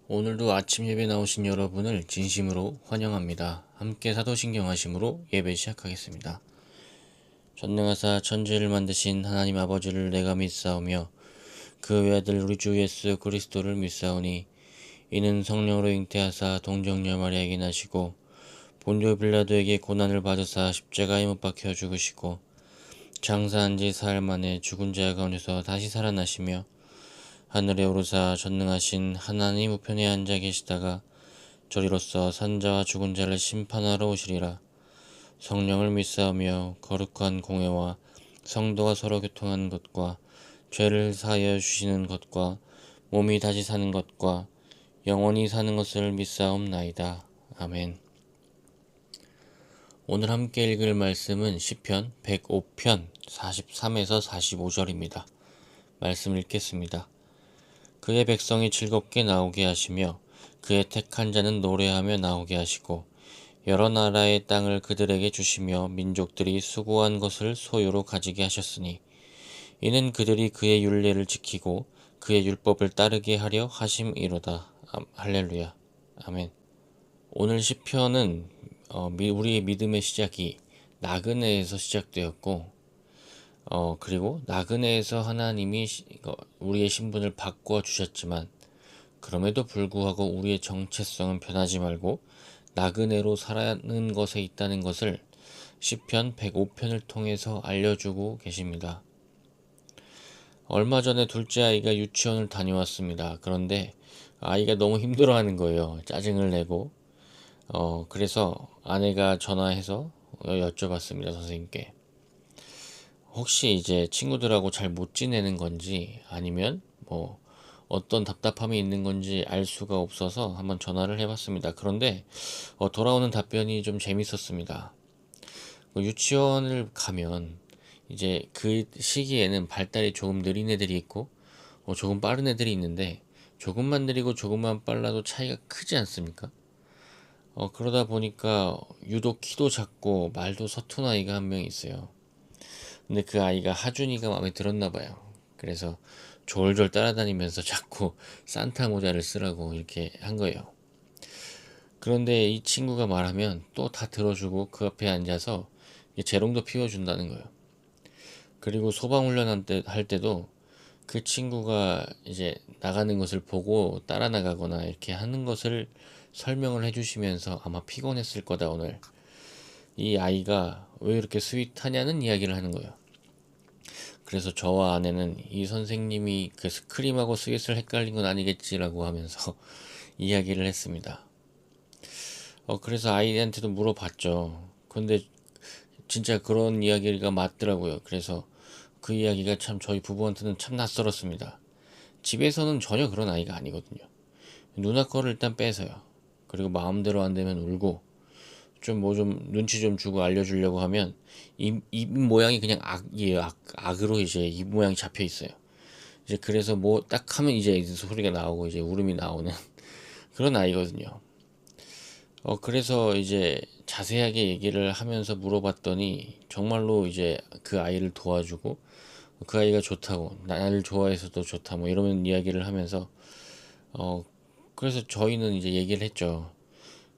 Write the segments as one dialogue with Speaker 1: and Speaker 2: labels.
Speaker 1: 오늘도 아침 예배 나오신 여러분을 진심으로 환영합니다. 함께 사도신경 하심으로 예배 시작하겠습니다. 전능하사 천지를 만드신 하나님 아버지를 내가 믿사오며 그 외아들 우리 주 예수 그리스도를 믿사오니 이는 성령으로 잉태하사 동정녀 마리아에게 나시고 본교 빌라도에게 고난을 받으사 십자가에 못 박혀 죽으시고 장사한 지 사흘 만에 죽은 자 가운데서 다시 살아나시며 하늘에 오르사 전능하신 하나님 우편에 앉아 계시다가 저리로서 산자와 죽은 자를 심판하러 오시리라. 성령을 믿사오며 거룩한 공회와 성도가 서로 교통하는 것과 죄를 사하여 주시는 것과 몸이 다시 사는 것과 영원히 사는 것을 믿사옵나이다. 아멘. 오늘 함께 읽을 말씀은 시편 105편 43에서 45절입니다. 말씀 읽겠습니다. 그의 백성이 즐겁게 나오게 하시며 그의 택한 자는 노래하며 나오게 하시고 여러 나라의 땅을 그들에게 주시며 민족들이 수고한 것을 소유로 가지게 하셨으니 이는 그들이 그의 율례를 지키고 그의 율법을 따르게 하려 하심이로다. 할렐루야. 아멘. 오늘 시편은 우리의 믿음의 시작이 나그네에서 시작되었고 그리고 나그네에서 하나님이 우리의 신분을 바꾸어 주셨지만 그럼에도 불구하고 우리의 정체성은 변하지 말고 나그네로 살아가는 것에 있다는 것을 시편 105편을 통해서 알려주고 계십니다. 얼마 전에 둘째 아이가 유치원을 다녀왔습니다. 그런데 아이가 너무 힘들어하는 거예요. 짜증을 내고 그래서 아내가 전화해서 여쭤봤습니다. 선생님께. 혹시 이제 친구들하고 잘 못 지내는 건지 아니면 뭐 어떤 답답함이 있는 건지 알 수가 없어서 한번 전화를 해봤습니다. 그런데 돌아오는 답변이 좀 재밌었습니다. 유치원을 가면 이제 그 시기에는 발달이 조금 느린 애들이 있고 조금 빠른 애들이 있는데 조금만 느리고 조금만 빨라도 차이가 크지 않습니까? 그러다 보니까 유독 키도 작고 말도 서툰 아이가 한 명 있어요. 근데 그 아이가 하준이가 마음에 들었나 봐요. 그래서 졸졸 따라다니면서 자꾸 산타 모자를 쓰라고 이렇게 한 거예요. 그런데 이 친구가 말하면 또 다 들어주고 그 앞에 앉아서 재롱도 피워준다는 거예요. 그리고 소방훈련 할 때도 그 친구가 이제 나가는 것을 보고 따라 나가거나 이렇게 하는 것을 설명을 해주시면서 아마 피곤했을 거다 오늘. 이 아이가 왜 이렇게 스윗하냐는 이야기를 하는 거예요. 그래서 저와 아내는 이 선생님이 그 스크림하고 스윗을 헷갈린 건 아니겠지라고 하면서 이야기를 했습니다. 그래서 아이한테도 물어봤죠. 근데 진짜 그런 이야기가 맞더라고요. 그래서 그 이야기가 참 저희 부부한테는 참 낯설었습니다. 집에서는 전혀 그런 아이가 아니거든요. 누나 거를 일단 뺏어요. 그리고 마음대로 안 되면 울고 좀 눈치 좀 주고 알려주려고 하면 입 모양이 그냥 악이에요. 악으로 이제 입 모양이 잡혀 있어요. 이제 그래서 뭐 딱 하면 이제 소리가 나오고 이제 울음이 나오는 그런 아이거든요. 그래서 이제 자세하게 얘기를 하면서 물어봤더니 정말로 이제 그 아이를 도와주고 그 아이가 좋다고 나를 좋아해서도 좋다 뭐 이러면 이야기를 하면서 그래서 저희는 이제 얘기를 했죠.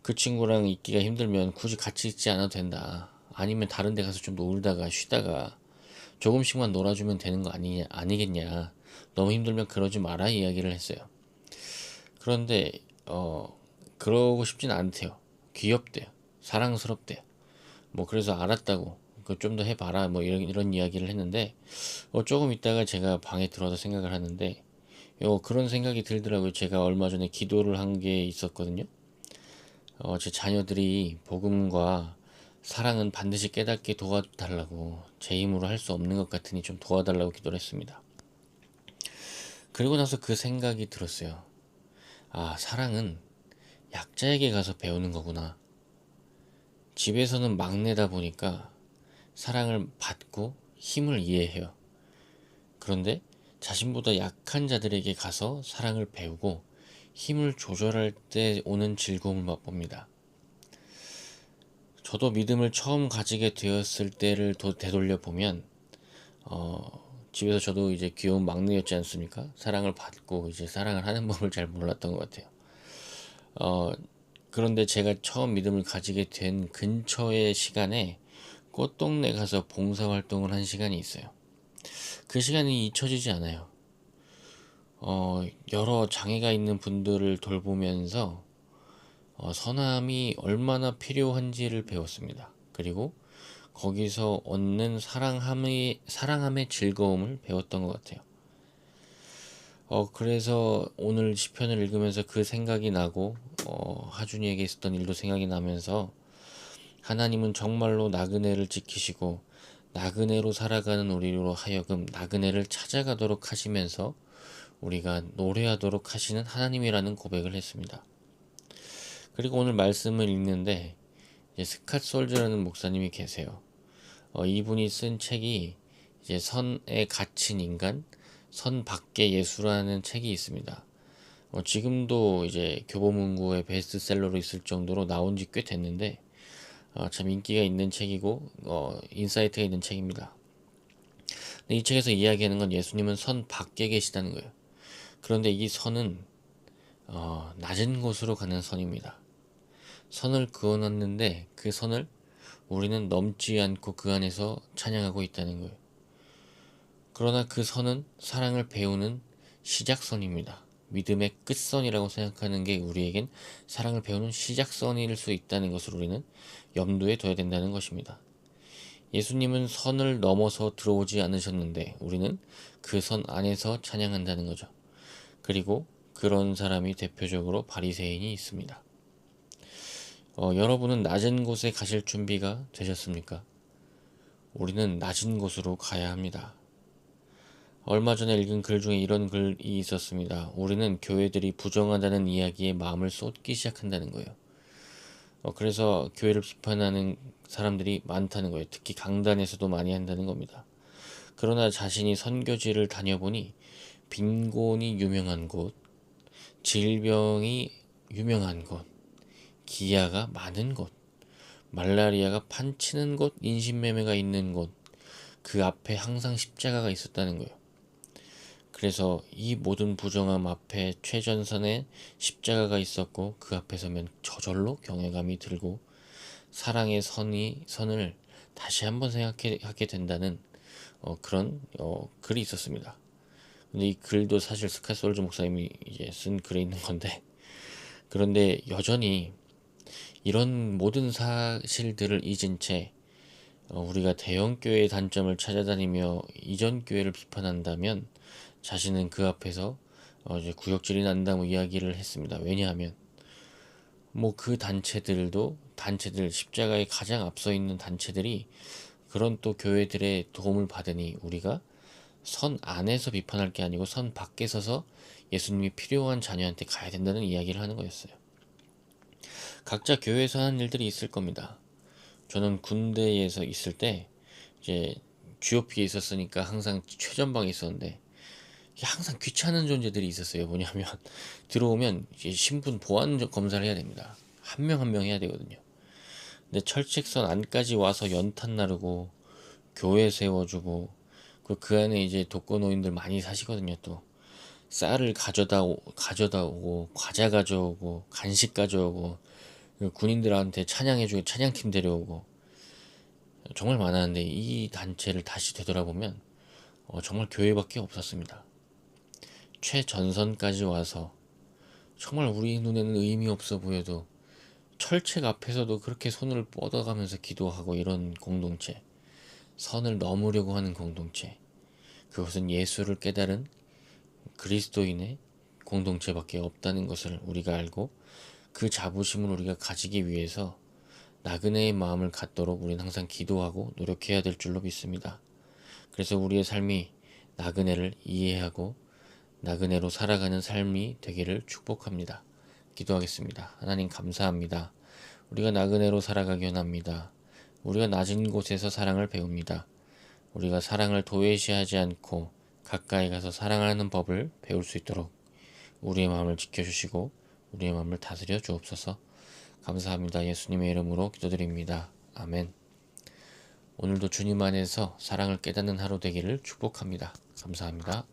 Speaker 1: 그 친구랑 있기가 힘들면 굳이 같이 있지 않아도 된다. 아니면 다른 데 가서 좀 놀다가 쉬다가 조금씩만 놀아주면 되는 거 아니겠냐. 너무 힘들면 그러지 마라 이야기를 했어요. 그런데 그러고 싶진 않대요. 귀엽대요. 사랑스럽대요. 뭐 그래서 알았다고 그 좀 더 해봐라 뭐 이런 이야기를 했는데 조금 있다가 제가 방에 들어와서 생각을 하는데 그런 생각이 들더라고요. 제가 얼마 전에 기도를 한 게 있었거든요. 제 자녀들이 복음과 사랑은 반드시 깨닫게 도와달라고 제 힘으로 할 수 없는 것 같으니 좀 도와달라고 기도를 했습니다. 그리고 나서 그 생각이 들었어요. 아, 사랑은 약자에게 가서 배우는 거구나. 집에서는 막내다 보니까 사랑을 받고 힘을 이해해요. 그런데 자신보다 약한 자들에게 가서 사랑을 배우고 힘을 조절할 때 오는 즐거움을 맛봅니다. 저도 믿음을 처음 가지게 되었을 때를 되돌려 보면 집에서 저도 이제 귀여운 막내였지 않습니까? 사랑을 받고 이제 사랑을 하는 법을 잘 몰랐던 것 같아요. 어, 그런데 제가 처음 믿음을 가지게 된 근처의 시간에 꽃동네 가서 봉사활동을 한 시간이 있어요. 그 시간이 잊혀지지 않아요. 여러 장애가 있는 분들을 돌보면서 선함이 얼마나 필요한지를 배웠습니다. 그리고 거기서 얻는 사랑함의 즐거움을 배웠던 것 같아요. 그래서 오늘 시편을 읽으면서 그 생각이 나고, 하준이에게 있었던 일도 생각이 나면서 하나님은 정말로 나그네를 지키시고 나그네로 살아가는 우리로 하여금 나그네를 찾아가도록 하시면서 우리가 노래하도록 하시는 하나님이라는 고백을 했습니다. 그리고 오늘 말씀을 읽는데 이제 스캇 솔즈라는 목사님이 계세요. 이분이 쓴 책이 이제 선에 갇힌 인간, 선 밖의 예수라는 책이 있습니다. 지금도 이제 교보문고의 베스트셀러로 있을 정도로 나온 지 꽤 됐는데 참 인기가 있는 책이고 인사이트가 있는 책입니다. 근데 이 책에서 이야기하는 건 예수님은 선 밖에 계시다는 거예요. 그런데 이 선은 낮은 곳으로 가는 선입니다. 선을 그어놨는데 그 선을 우리는 넘지 않고 그 안에서 찬양하고 있다는 거예요. 그러나 그 선은 사랑을 배우는 시작선입니다. 믿음의 끝선이라고 생각하는 게 우리에겐 사랑을 배우는 시작선일 수 있다는 것을 우리는 염두에 둬야 된다는 것입니다. 예수님은 선을 넘어서 들어오지 않으셨는데 우리는 그 선 안에서 찬양한다는 거죠. 그리고 그런 사람이 대표적으로 바리새인이 있습니다. 여러분은 낮은 곳에 가실 준비가 되셨습니까? 우리는 낮은 곳으로 가야 합니다. 얼마 전에 읽은 글 중에 이런 글이 있었습니다. 우리는 교회들이 부정하다는 이야기에 마음을 쏟기 시작한다는 거예요. 그래서 교회를 비판하는 사람들이 많다는 거예요. 특히 강단에서도 많이 한다는 겁니다. 그러나 자신이 선교지를 다녀보니 빈곤이 유명한 곳, 질병이 유명한 곳, 기아가 많은 곳, 말라리아가 판치는 곳, 인신매매가 있는 곳, 그 앞에 항상 십자가가 있었다는 거예요. 그래서 이 모든 부정함 앞에 최전선에 십자가가 있었고 그 앞에 서면 저절로 경외감이 들고 사랑의 선을 다시 한번 생각하게 된다는 그런 글이 있었습니다. 근데 이 글도 사실 스캇 솔즈 목사님이 이제 쓴 글에 있는 건데 그런데 여전히 이런 모든 사실들을 잊은 채 우리가 대형 교회의 단점을 찾아다니며 이전 교회를 비판한다면 자신은 그 앞에서 이제 구역질이 난다고 이야기를 했습니다. 왜냐하면 뭐 그 단체들 십자가에 가장 앞서 있는 단체들이 그런 또 교회들의 도움을 받으니 우리가 선 안에서 비판할 게 아니고 선 밖에 서서 예수님이 필요한 자녀한테 가야 된다는 이야기를 하는 거였어요. 각자 교회에서 하는 일들이 있을 겁니다. 저는 군대에서 있을 때 이제 GOP에 있었으니까 항상 최전방에 있었는데 항상 귀찮은 존재들이 있었어요. 뭐냐면 들어오면 이제 신분 보안 검사를 해야 됩니다. 한 명 한 명 해야 되거든요. 근데 철책선 안까지 와서 연탄 나르고 교회 세워주고 그 안에 이제 독거노인들 많이 사시거든요. 또 쌀을 가져다 오고 과자 가져오고 간식 가져오고 군인들한테 찬양해주고 찬양팀 데려오고 정말 많았는데 이 단체를 다시 되돌아보면 정말 교회밖에 없었습니다. 최전선까지 와서 정말 우리 눈에는 의미 없어 보여도 철책 앞에서도 그렇게 손을 뻗어가면서 기도하고 이런 공동체, 선을 넘으려고 하는 공동체, 그것은 예수를 깨달은 그리스도인의 공동체밖에 없다는 것을 우리가 알고 그 자부심을 우리가 가지기 위해서 나그네의 마음을 갖도록 우리는 항상 기도하고 노력해야 될 줄로 믿습니다. 그래서 우리의 삶이 나그네를 이해하고 나그네로 살아가는 삶이 되기를 축복합니다. 기도하겠습니다. 하나님 감사합니다. 우리가 나그네로 살아가기 원합니다. 우리가 낮은 곳에서 사랑을 배웁니다. 우리가 사랑을 도외시하지 않고 가까이 가서 사랑하는 법을 배울 수 있도록 우리의 마음을 지켜주시고 우리의 마음을 다스려 주옵소서. 감사합니다. 예수님의 이름으로 기도드립니다. 아멘. 오늘도 주님 안에서 사랑을 깨닫는 하루 되기를 축복합니다. 감사합니다.